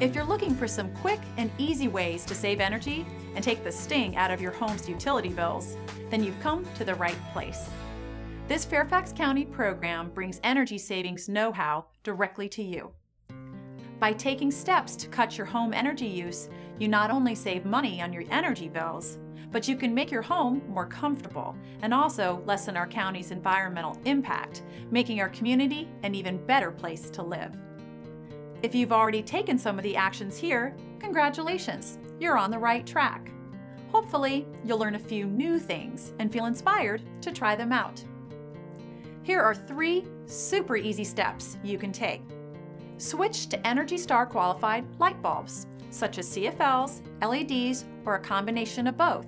If you're looking for some quick and easy ways to save energy and take the sting out of your home's utility bills, then you've come to the right place. This Fairfax County program brings energy savings know-how directly to you. By taking steps to cut your home energy use, you not only save money on your energy bills, but you can make your home more comfortable and also lessen our county's environmental impact, making our community an even better place to live. If you've already taken some of the actions here, congratulations, you're on the right track. Hopefully, you'll learn a few new things and feel inspired to try them out. Here are 3 super easy steps you can take. Switch to Energy Star qualified light bulbs, such as CFLs, LEDs, or a combination of both.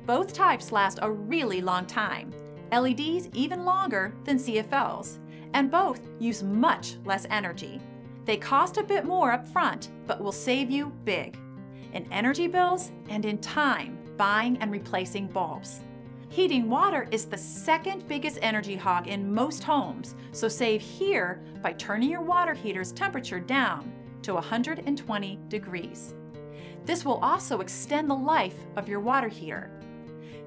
Both types last a really long time, LEDs even longer than CFLs, and both use much less energy. They cost a bit more up front, but will save you big in energy bills and in time buying and replacing bulbs. Heating water is the second biggest energy hog in most homes, so save here by turning your water heater's temperature down to 120 degrees. This will also extend the life of your water heater.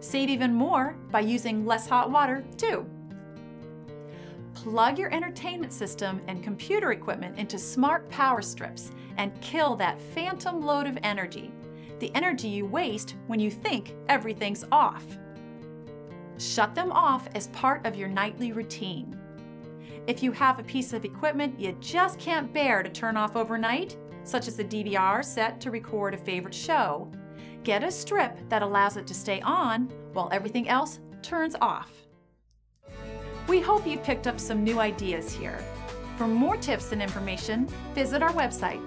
Save even more by using less hot water too. Plug your entertainment system and computer equipment into smart power strips and kill that phantom load of energy, the energy you waste when you think everything's off. Shut them off as part of your nightly routine. If you have a piece of equipment you just can't bear to turn off overnight, such as a DVR set to record a favorite show, get a strip that allows it to stay on while everything else turns off. We hope you've picked up some new ideas here. For more tips and information, visit our website